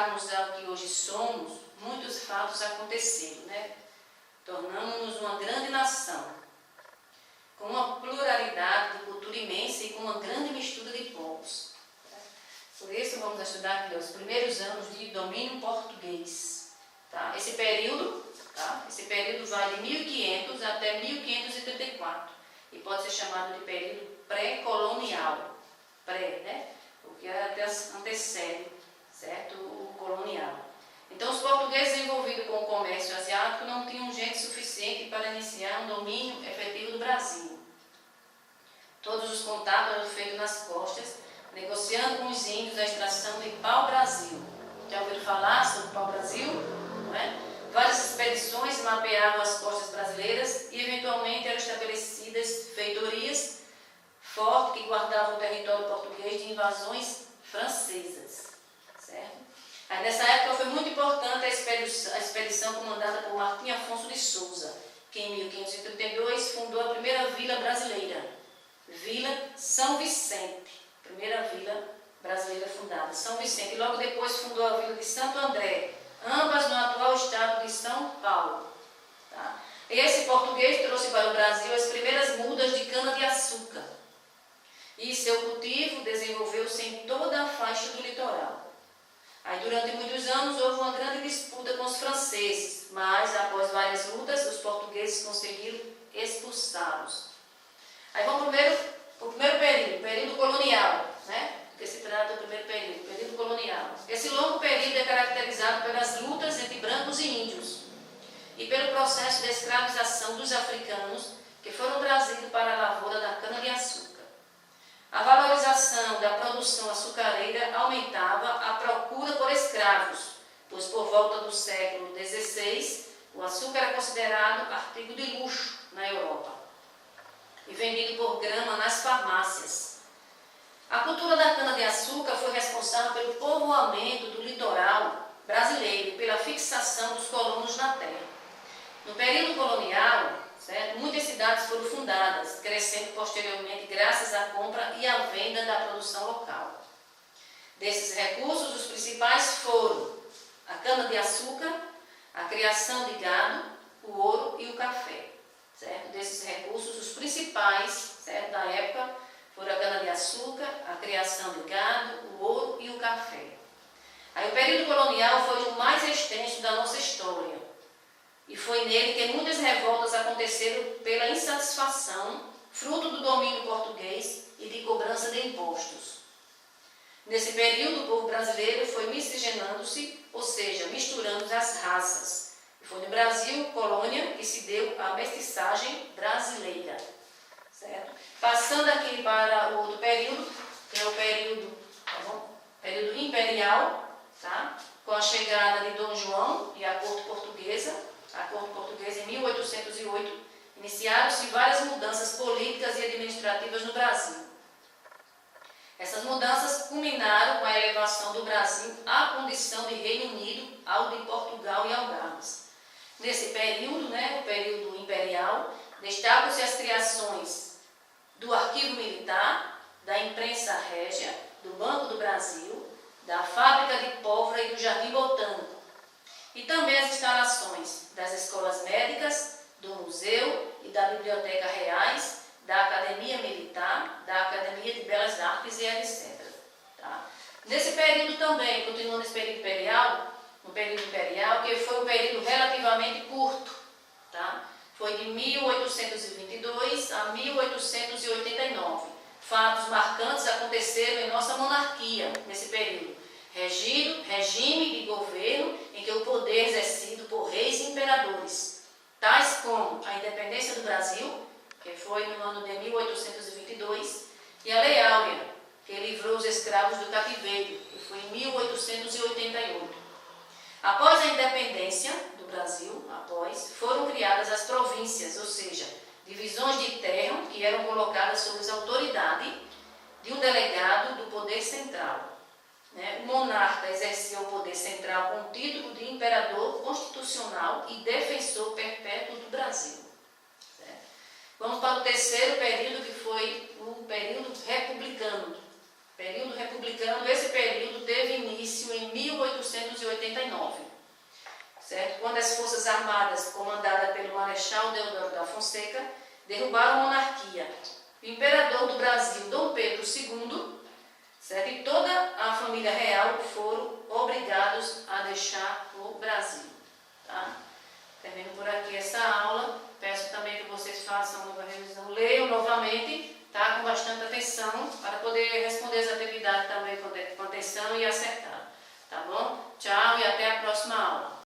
chegarmos ao que hoje somos, muitos fatos aconteceram, né? Tornamos-nos uma grande nação, com uma pluralidade de cultura imensa e com uma grande mistura de povos. Por isso, vamos estudar aqui os primeiros anos de domínio português. Tá? Esse período vai de 1500 até 1534 e pode ser chamado de período pré-colonial. Né? Porque até antecede, certo? O colonial. Então, os portugueses envolvidos com o comércio asiático não tinham gente suficiente para iniciar um domínio efetivo do Brasil. Todos os contatos eram feitos nas costas, negociando com os índios a extração de pau-brasil. Já ouviram falar sobre pau-brasil? Não é? Várias expedições mapeavam as costas brasileiras e, eventualmente, eram estabelecidas feitorias fortes que guardavam o território português de invasões francesas. Certo? Aí, nessa época foi muito importante a expedição comandada por Martim Afonso de Souza, que em 1532 fundou a primeira vila brasileira, Vila São Vicente, primeira vila brasileira fundada, São Vicente, e logo depois fundou a vila de Santo André, ambas no atual estado de São Paulo. Tá? E esse português trouxe para o Brasil as primeiras mudas de cana-de-açúcar, e seu cultivo desenvolveu-se em toda a faixa do litoral. Aí, durante muitos anos, houve uma grande disputa com os franceses, mas, após várias lutas, os portugueses conseguiram expulsá-los. Aí vamos primeiro o primeiro período, o período colonial, né? Que se trata do primeiro período, o período colonial. Esse longo período é caracterizado pelas lutas entre brancos e índios e pelo processo de escravização dos africanos que foram trazidos para a lavoura da cana-de-açúcar. A valorização da produção açucareira aumentava a procura por escravos, pois por volta do século XVI o açúcar era considerado artigo de luxo na Europa e vendido por grama nas farmácias. A cultura da cana-de-açúcar foi responsável pelo povoamento do litoral brasileiro e pela fixação dos colonos na terra. No período colonial, certo, muitas cidades foram fundadas, crescendo posteriormente graças à compra e à venda da produção local. Desses recursos, os principais foram a cana-de-açúcar, a criação de gado, o ouro e o café. Certo? Desses recursos, os principais, certo, da época foram a cana-de-açúcar, a criação de gado, o ouro e o café. Aí o período colonial foi o mais extenso da nossa história e foi nele que muitas revoltas aconteceram pela insatisfação, fruto do domínio português e de cobrança de impostos. Nesse período, o povo brasileiro foi miscigenando-se, ou seja, misturando as raças. Foi no Brasil, colônia, que se deu a mestiçagem brasileira. Certo? Passando aqui para o outro período, que é o período, período imperial, tá? Com a chegada de Dom João e a corte portuguesa em 1808, iniciaram-se várias mudanças políticas e administrativas no Brasil. Essas mudanças culminaram com a elevação do Brasil à condição de Reino Unido, ao de Portugal e Algarves. Nesse período, né, o período imperial, destacam-se as criações do Arquivo Militar, da Imprensa Régia, do Banco do Brasil, da Fábrica de Pólvora e do Jardim Botânico, e também as instalações das escolas médicas, do Museu e da Biblioteca Reais, da Academia Militar, da Academia de Belas Artes e etc. Tá? Nesse período também, continuando nesse período imperial, no período imperial, que foi um período relativamente curto, tá? Foi de 1822 a 1889. Fatos marcantes aconteceram em nossa monarquia nesse período. Regime de governo em que o poder exercido por reis e imperadores, tais como a independência do Brasil, que foi no ano de 1822, e a Lei Áurea, que livrou os escravos do cativeiro, que foi em 1888. Após a independência do Brasil, foram criadas as províncias, ou seja, divisões de terra que eram colocadas sob a autoridade de um delegado do poder central. O monarca exercia o poder central com o título de imperador constitucional e defensor perpétuo do Brasil. Vamos para o terceiro período, que foi o período republicano. Período republicano, esse período teve início em 1889, certo? Quando as Forças Armadas, comandadas pelo Marechal Deodoro da Fonseca, derrubaram a monarquia. O imperador do Brasil, Dom Pedro II, certo? E toda a família real foram obrigados a deixar o Brasil. Tá? Termino por aqui essa aula. Peço também que vocês façam uma revisão, leiam novamente, tá? Com bastante atenção, para poder responder as atividades também com atenção e acertar. Tá bom? Tchau e até a próxima aula.